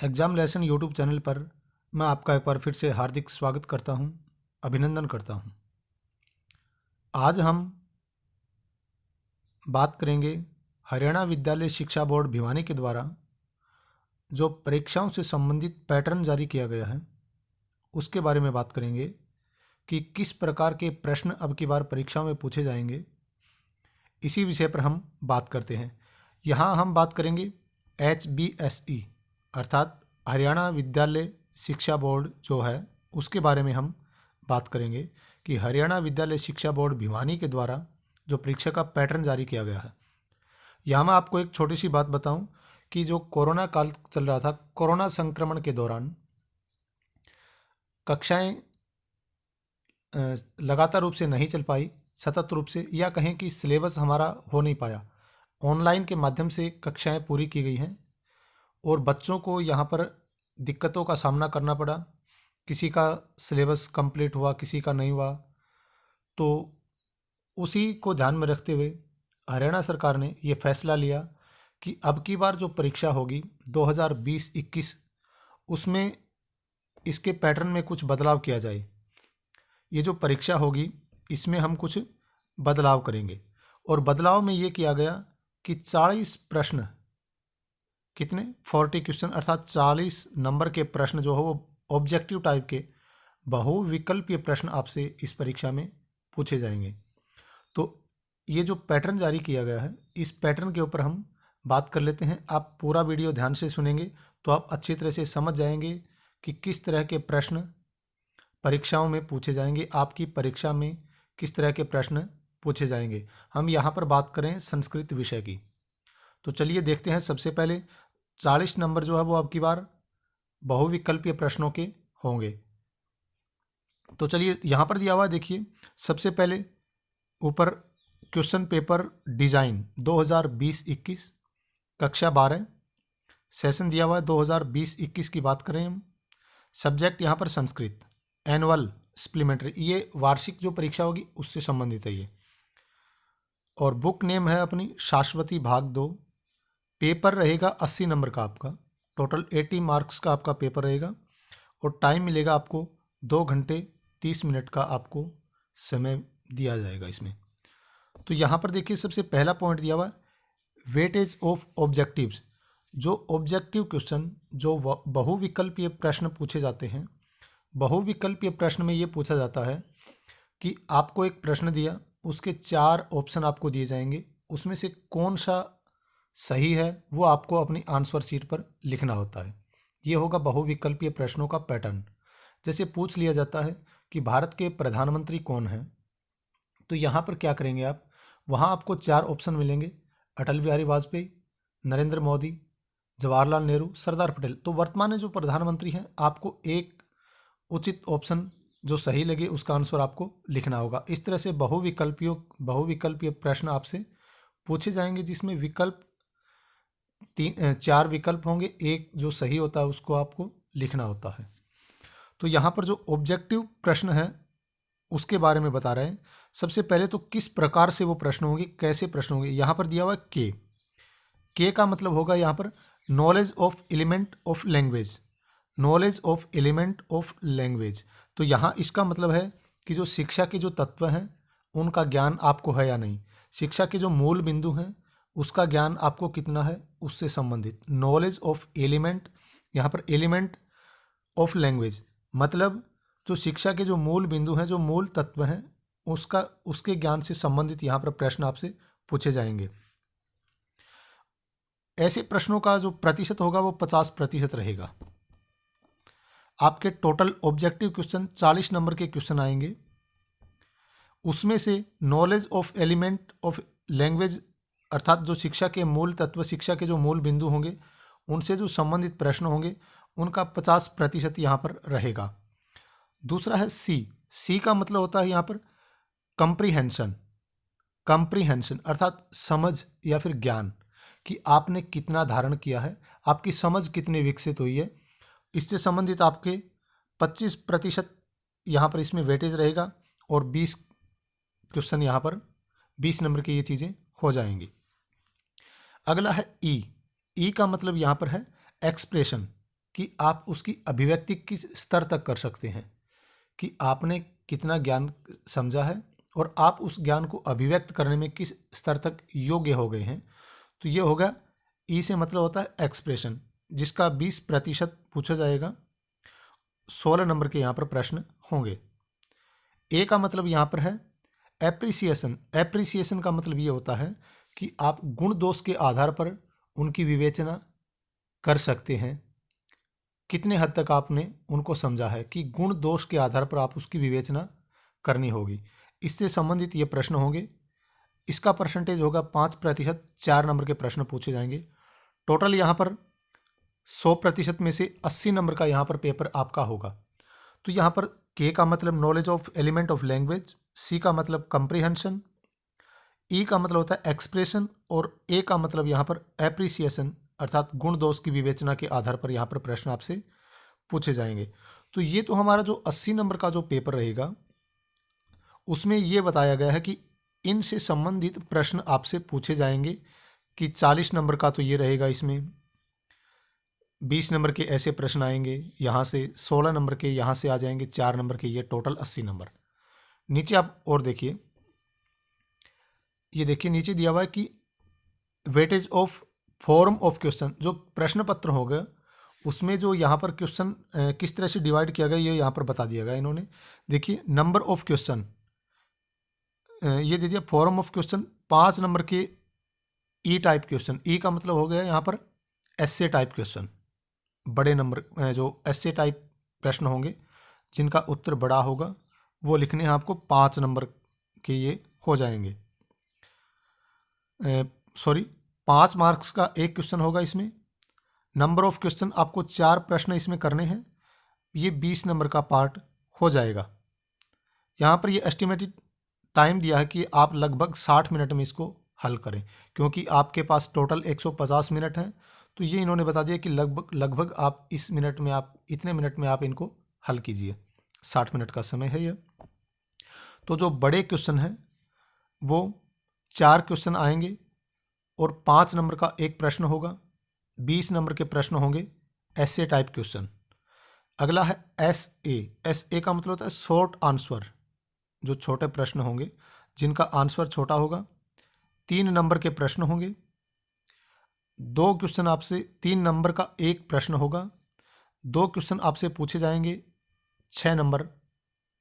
Exam lesson YouTube channel पर मैं आपका एक बार फिर से हार्दिक स्वागत करता हूं, अभिनंदन करता हूं। आज हम बात करेंगे हरियाणा विद्यालय शिक्षा बोर्ड भिवानी के द्वारा जो परीक्षाओं से संबंधित पैटर्न जारी किया गया है उसके बारे में बात करेंगे कि किस प्रकार के प्रश्न अब की बार परीक्षाओं में पूछे जाएंगे। इसी विषय पर हम बात करते हैं। यहाँ हम बात करेंगे HBSE अर्थात हरियाणा विद्यालय शिक्षा बोर्ड जो है उसके बारे में हम बात करेंगे कि हरियाणा विद्यालय शिक्षा बोर्ड भिवानी के द्वारा जो परीक्षा का पैटर्न जारी किया गया है। यहाँ मैं आपको एक छोटी सी बात बताऊं कि जो कोरोना काल चल रहा था, कोरोना संक्रमण के दौरान कक्षाएं लगातार रूप से नहीं चल पाई, सतत रूप से, या कहें कि सिलेबस हमारा हो नहीं पाया। ऑनलाइन के माध्यम से कक्षाएं पूरी की गई हैं और बच्चों को यहाँ पर दिक्कतों का सामना करना पड़ा। किसी का सिलेबस कंप्लीट हुआ, किसी का नहीं हुआ। तो उसी को ध्यान में रखते हुए हरियाणा सरकार ने ये फैसला लिया कि अब की बार जो परीक्षा होगी 2020-21 उसमें इसके पैटर्न में कुछ बदलाव किया जाए। ये जो परीक्षा होगी इसमें हम कुछ बदलाव करेंगे और बदलाव में ये किया गया कि 40 प्रश्न, कितने 40 क्वेश्चन अर्थात 40 नंबर के प्रश्न जो हो वो ऑब्जेक्टिव टाइप के बहुविकल्पीय प्रश्न आपसे इस परीक्षा में पूछे जाएंगे। तो ये जो पैटर्न जारी किया गया है इस पैटर्न के ऊपर हम बात कर लेते हैं। आप पूरा वीडियो ध्यान से सुनेंगे तो आप अच्छी तरह से समझ जाएंगे कि किस तरह के प्रश्न परीक्षाओं में पूछे जाएंगे, आपकी परीक्षा में किस तरह के प्रश्न पूछे जाएंगे। हम यहाँ पर बात करें संस्कृत विषय की, तो चलिए देखते हैं। सबसे पहले 40 नंबर जो है वो अब की बार बहुविकल्पीय प्रश्नों के होंगे। तो चलिए यहाँ पर दिया हुआ है, देखिए सबसे पहले ऊपर क्वेश्चन पेपर डिज़ाइन 2020-21 कक्षा 12 सेशन दिया हुआ है। 2020-21 की बात करें हम, सब्जेक्ट यहाँ पर संस्कृत, एनुअल सप्लीमेंट्री, ये वार्षिक जो परीक्षा होगी उससे संबंधित है ये। और बुक नेम है अपनी शाश्वती भाग 2। पेपर रहेगा 80 नंबर का, आपका टोटल 80 मार्क्स का आपका पेपर रहेगा और टाइम मिलेगा आपको 2 घंटे 30 मिनट का आपको समय दिया जाएगा इसमें। तो यहाँ पर देखिए सबसे पहला पॉइंट दिया हुआ है वेटेज ऑफ ऑब्जेक्टिव्स। जो ऑब्जेक्टिव क्वेश्चन, जो बहुविकल्पीय प्रश्न पूछे जाते हैं, बहुविकल्पीय प्रश्न में ये पूछा जाता है कि आपको एक प्रश्न दिया, उसके 4 ऑप्शन आपको दिए जाएंगे, उसमें से कौन सा सही है वो आपको अपनी आंसर शीट पर लिखना होता है। ये होगा बहुविकल्पीय प्रश्नों का पैटर्न। जैसे पूछ लिया जाता है कि भारत के प्रधानमंत्री कौन हैं, तो यहाँ पर क्या करेंगे आप, वहाँ आपको 4 ऑप्शन मिलेंगे, अटल बिहारी वाजपेयी, नरेंद्र मोदी, जवाहरलाल नेहरू, सरदार पटेल। तो वर्तमान में जो प्रधानमंत्री हैं आपको एक उचित ऑप्शन जो सही लगे उसका आंसर आपको लिखना होगा। इस तरह से बहुविकल्पीय प्रश्न आपसे पूछे जाएंगे जिसमें विकल्प 4 विकल्प होंगे, एक जो सही होता है उसको आपको लिखना होता है। तो यहाँ पर जो ऑब्जेक्टिव प्रश्न है उसके बारे में बता रहे हैं। सबसे पहले तो किस प्रकार से वो प्रश्न होंगे, कैसे प्रश्न होंगे। यहाँ पर दिया हुआ है के का मतलब होगा यहाँ पर knowledge of element of language, knowledge of element of language. तो यहाँ इसका मतलब है कि जो शिक्षा के जो तत्व हैं उनका ज्ञान आपको है या नहीं, शिक्षा के जो मूल बिंदु हैं उसका ज्ञान आपको कितना है उससे संबंधित। नॉलेज ऑफ एलिमेंट, यहाँ पर एलिमेंट ऑफ लैंग्वेज मतलब जो शिक्षा के जो मूल बिंदु हैं, जो मूल तत्व हैं, उसके ज्ञान से संबंधित यहाँ पर प्रश्न आपसे पूछे जाएंगे। ऐसे प्रश्नों का जो प्रतिशत होगा वो 50% रहेगा। आपके टोटल ऑब्जेक्टिव क्वेश्चन 40 नंबर के क्वेश्चन आएंगे, उसमें से knowledge of element of language अर्थात जो शिक्षा के मूल तत्व, शिक्षा के जो मूल बिंदु होंगे उनसे जो संबंधित प्रश्न होंगे उनका 50% यहाँ पर रहेगा। दूसरा है सी का मतलब होता है यहाँ पर कंप्रीहेंशन, अर्थात समझ या फिर ज्ञान, कि आपने कितना धारण किया है, आपकी समझ कितनी विकसित हुई है। इससे संबंधित आपके 25% यहाँ पर इसमें वेटेज रहेगा और 20 क्वेश्चन यहाँ पर 20 नंबर की ये चीज़ें हो जाएंगी। अगला है ई का मतलब यहाँ पर है एक्सप्रेशन, कि आप उसकी अभिव्यक्ति किस स्तर तक कर सकते हैं, कि आपने कितना ज्ञान समझा है और आप उस ज्ञान को अभिव्यक्त करने में किस स्तर तक योग्य हो गए हैं। तो ये होगा ई से मतलब होता है एक्सप्रेशन, जिसका 20% पूछा जाएगा। 16 नंबर के यहाँ पर प्रश्न होंगे। ए का मतलब यहाँ पर है एप्रिसिएशन। एप्रिसिएशन का मतलब ये होता है कि आप गुण दोष के आधार पर उनकी विवेचना कर सकते हैं। कितने हद तक आपने उनको समझा है, कि गुण दोष के आधार पर आप उसकी विवेचना करनी होगी। इससे संबंधित ये प्रश्न होंगे। इसका परसेंटेज होगा 5%। 4 नंबर के प्रश्न पूछे जाएंगे। टोटल यहाँ पर 100% में से 80 नंबर का यहाँ पर पेपर आपका होगा। तो यहाँ पर के का मतलब knowledge of element of language, C का मतलब कंप्रीहेंशन, ई का मतलब होता है एक्सप्रेशन और ए का मतलब यहाँ पर एप्रिसिएशन, अर्थात गुण दोष की विवेचना के आधार पर यहाँ पर प्रश्न आपसे पूछे जाएंगे। तो ये तो हमारा जो 80 नंबर का जो पेपर रहेगा उसमें ये बताया गया है कि इनसे संबंधित प्रश्न आपसे पूछे जाएंगे, कि 40 नंबर का तो ये रहेगा, इसमें 20 नंबर के ऐसे प्रश्न आएंगे यहाँ से, 16 नंबर के यहाँ से आ जाएंगे, 4 नंबर के, ये टोटल 80 नंबर। नीचे आप और देखिए, ये देखिए नीचे दिया हुआ है कि weightage of form of question, जो प्रश्न पत्र होगा उसमें जो यहाँ पर क्वेश्चन किस तरह से डिवाइड किया गया ये यहाँ पर बता दिया गया इन्होंने। देखिए नंबर ऑफ क्वेश्चन ये दे दिया। फॉर्म ऑफ क्वेश्चन 5 नंबर के ई टाइप क्वेश्चन, ई का मतलब हो गया यहाँ पर एस्से टाइप क्वेश्चन, बड़े नंबर जो एस्से टाइप प्रश्न होंगे जिनका उत्तर बड़ा होगा वो लिखने हैं आपको। 5 नंबर के ये हो जाएंगे। सॉरी 5 मार्क्स का एक क्वेश्चन होगा इसमें। नंबर ऑफ क्वेश्चन आपको 4 प्रश्न इसमें करने हैं, ये 20 नंबर का पार्ट हो जाएगा। यहाँ पर ये एस्टिमेटेड टाइम दिया है कि आप लगभग 60 मिनट में इसको हल करें, क्योंकि आपके पास टोटल 150 मिनट हैं। तो ये इन्होंने बता दिया कि लगभग आप इस मिनट में, आप इतने मिनट में आप इनको हल कीजिए। 60 मिनट का समय है ये। तो जो बड़े क्वेश्चन हैं वो 4 क्वेश्चन आएंगे और 5 नंबर का एक प्रश्न होगा। 20 नंबर के प्रश्न होंगे ऐसे टाइप क्वेश्चन। अगला है एस ए का मतलब होता है शॉर्ट आंसर, जो छोटे प्रश्न होंगे जिनका आंसर छोटा होगा। 3 नंबर के प्रश्न होंगे। 2 क्वेश्चन आपसे, 3 नंबर का एक प्रश्न होगा। 2 क्वेश्चन आपसे पूछे जाएंगे, 6 नंबर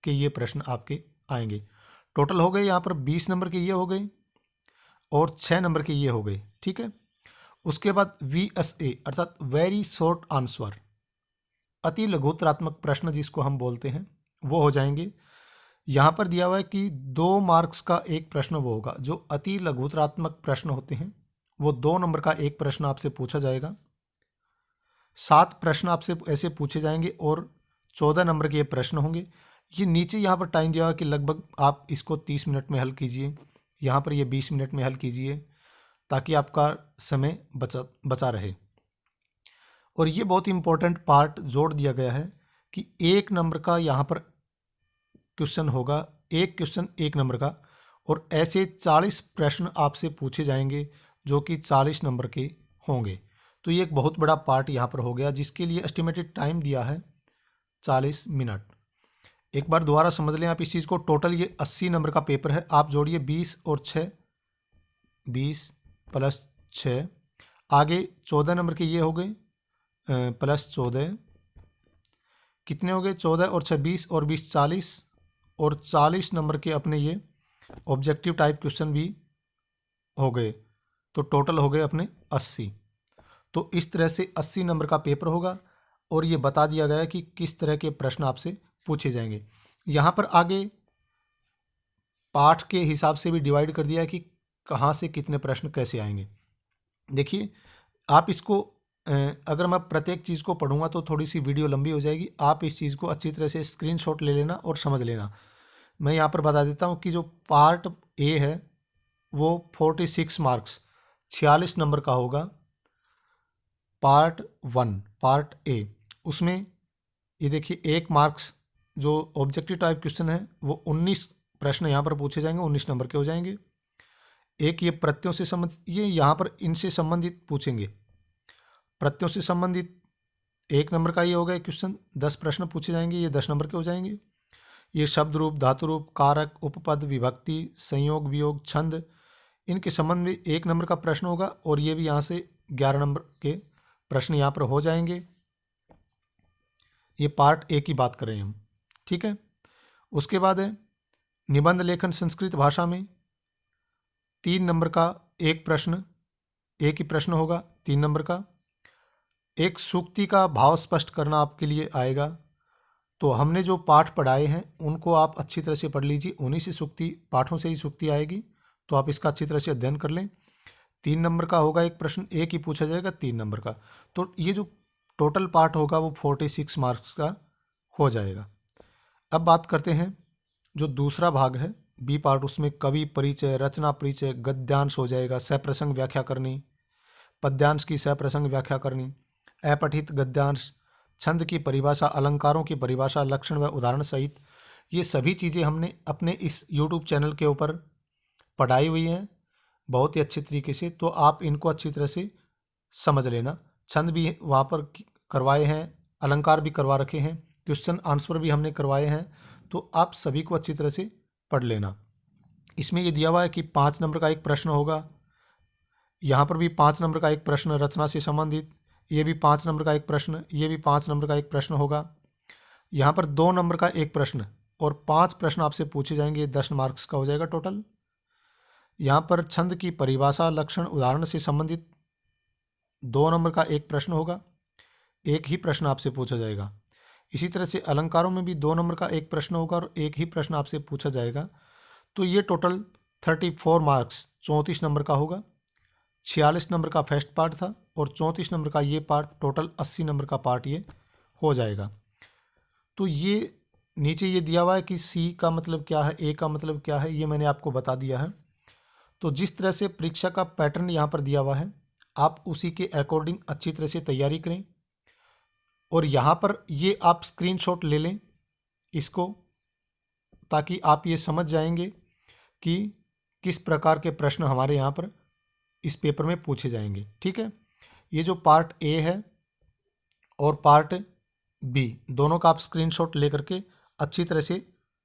के ये प्रश्न आपके आएंगे। टोटल हो गए यहाँ पर 20 नंबर के ये हो गए और 6 नंबर के ये हो गए, ठीक है। उसके बाद VSA अर्थात वेरी शॉर्ट आंसर, अति लघुत्तरात्मक प्रश्न जिसको हम बोलते हैं, वो हो जाएंगे। यहाँ पर दिया हुआ है कि 2 मार्क्स का एक प्रश्न वो होगा। जो अति लघुत्तरात्मक प्रश्न होते हैं वो 2 नंबर का एक प्रश्न आपसे पूछा जाएगा। 7 प्रश्न आपसे ऐसे पूछे जाएंगे और 14 नंबर के ये प्रश्न होंगे। ये नीचे यहाँ पर टाइम दिया हुआ है कि लगभग आप इसको 30 मिनट में हल कीजिए, यहाँ पर ये 20 मिनट में हल कीजिए, ताकि आपका समय बचा रहे। और ये बहुत इंपॉर्टेंट पार्ट जोड़ दिया गया है कि 1 नंबर का यहाँ पर क्वेश्चन होगा, एक क्वेश्चन 1 नंबर का, और ऐसे 40 प्रश्न आपसे पूछे जाएंगे जो कि 40 नंबर के होंगे। तो ये एक बहुत बड़ा पार्ट यहाँ पर हो गया, जिसके लिए एस्टिमेटेड टाइम दिया है 40 मिनट। एक बार दोबारा समझ लें आप इस चीज़ को। टोटल ये 80 नंबर का पेपर है। आप जोड़िए 20 और 6, 20 प्लस 6, आगे 14 नंबर के ये हो गए, प्लस 14, कितने हो गए, 14 और 6 20 और 20 40, और 40 नंबर के अपने ये ऑब्जेक्टिव टाइप क्वेश्चन भी हो गए। तो टोटल हो गए अपने 80। तो इस तरह से 80 नंबर का पेपर होगा और ये बता दिया गया है कि किस तरह के प्रश्न आपसे पूछे जाएंगे। यहाँ पर आगे पाठ के हिसाब से भी डिवाइड कर दिया है कि कहाँ से कितने प्रश्न कैसे आएंगे। देखिए आप इसको अगर मैं प्रत्येक चीज़ को पढ़ूंगा तो थोड़ी सी वीडियो लंबी हो जाएगी। आप इस चीज़ को अच्छी तरह से स्क्रीनशॉट ले लेना और समझ लेना। मैं यहाँ पर बता देता हूँ कि जो पार्ट ए है वो 46 मार्क्स 46 नंबर का होगा। पार्ट 1 पार्ट ए, उसमें ये देखिए 1 मार्क्स जो ऑब्जेक्टिव टाइप क्वेश्चन है वो 19 प्रश्न यहाँ पर पूछे जाएंगे, 19 नंबर के हो जाएंगे। एक ये प्रत्ययों से संबंधित, ये यहाँ पर इनसे संबंधित पूछेंगे। प्रत्ययों से संबंधित 1 नंबर का ये हो गया क्वेश्चन, 10 प्रश्न पूछे जाएंगे, ये 10 नंबर के हो जाएंगे। ये शब्द रूप, धातु रूप, कारक, उपपद, विभक्ति, संयोग, वियोग, छंद, इनके संबंध में 1 नंबर का प्रश्न होगा और ये भी यहाँ से 11 नंबर के प्रश्न यहाँ पर हो जाएंगे। ये पार्ट ए की बात कर रहे हैं हम, ठीक है। उसके बाद है निबंध लेखन संस्कृत भाषा में, 3 नंबर का एक प्रश्न, एक ही प्रश्न होगा 3 नंबर का। एक सूक्ति का भाव स्पष्ट करना आपके लिए आएगा। तो हमने जो पाठ पढ़ाए हैं उनको आप अच्छी तरह से पढ़ लीजिए, उन्हीं से सूक्ति, पाठों से ही सूक्ति आएगी, तो आप इसका अच्छी तरह से अध्ययन कर लें। 3 नंबर का होगा एक प्रश्न, एक ही पूछा जाएगा 3 नंबर का। तो ये जो टोटल पार्ट होगा वो 46 मार्क्स का हो जाएगा। अब बात करते हैं जो दूसरा भाग है बी पार्ट, उसमें कवि परिचय, रचना परिचय, गद्यांश हो जाएगा, सप्रसंग व्याख्या करनी, पद्यांश की सप्रसंग व्याख्या करनी, अपठित गद्यांश, छंद की परिभाषा, अलंकारों की परिभाषा, लक्षण व उदाहरण सहित ये सभी चीज़ें हमने अपने इस यूट्यूब चैनल के ऊपर पढ़ाई हुई हैं बहुत ही अच्छे तरीके से। तो आप इनको अच्छी तरह से समझ लेना। छंद भी वहाँ पर करवाए हैं, अलंकार भी करवा रखे हैं, क्वेश्चन आंसर भी हमने करवाए हैं, तो आप सभी को अच्छी तरह से पढ़ लेना। इसमें ये दिया हुआ है कि 5 नंबर का एक प्रश्न होगा, यहाँ पर भी 5 नंबर का एक प्रश्न रचना से संबंधित, ये भी 5 नंबर का एक प्रश्न, ये भी 5 नंबर का एक प्रश्न होगा। यहाँ पर 2 नंबर का एक प्रश्न और 5 प्रश्न आपसे पूछे जाएंगे, ये 10 मार्क्स का हो जाएगा टोटल। यहाँ पर छंद की परिभाषा, लक्षण, उदाहरण से संबंधित 2 नंबर का एक प्रश्न होगा, एक ही प्रश्न आपसे पूछा जाएगा। इसी तरह से अलंकारों में भी 2 नंबर का एक प्रश्न होगा और एक ही प्रश्न आपसे पूछा जाएगा। तो ये टोटल 34 मार्क्स 34 नंबर का होगा। 46 नंबर का फर्स्ट पार्ट था और 34 नंबर का ये पार्ट, टोटल 80 नंबर का पार्ट ये हो जाएगा। तो ये नीचे ये दिया हुआ है कि सी का मतलब क्या है, ए का मतलब क्या है, ये मैंने आपको बता दिया है। तो जिस तरह से परीक्षा का पैटर्न यहाँ पर दिया हुआ है, आप उसी के अकॉर्डिंग अच्छी तरह से तैयारी करें। और यहाँ पर ये आप स्क्रीनशॉट ले लें इसको, ताकि आप ये समझ जाएंगे कि किस प्रकार के प्रश्न हमारे यहाँ पर इस पेपर में पूछे जाएंगे, ठीक है। ये जो पार्ट ए है और पार्ट बी, दोनों का आप स्क्रीनशॉट लेकर के अच्छी तरह से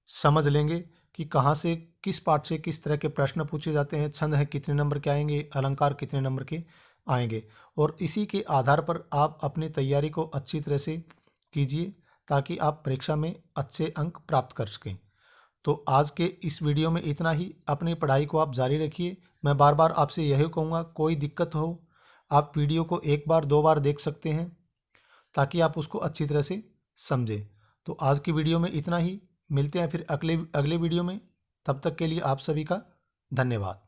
समझ लेंगे कि कहाँ से, किस पार्ट से किस तरह के प्रश्न पूछे जाते हैं, छंद है कितने नंबर के आएंगे, अलंकार कितने नंबर के आएंगे, और इसी के आधार पर आप अपनी तैयारी को अच्छी तरह से कीजिए ताकि आप परीक्षा में अच्छे अंक प्राप्त कर सकें। तो आज के इस वीडियो में इतना ही। अपनी पढ़ाई को आप जारी रखिए। मैं बार बार आपसे यही कहूँगा, कोई दिक्कत हो आप वीडियो को 1 बार 2 बार देख सकते हैं ताकि आप उसको अच्छी तरह से समझें। तो आज की वीडियो में इतना ही, मिलते हैं फिर अगले वीडियो में। तब तक के लिए आप सभी का धन्यवाद।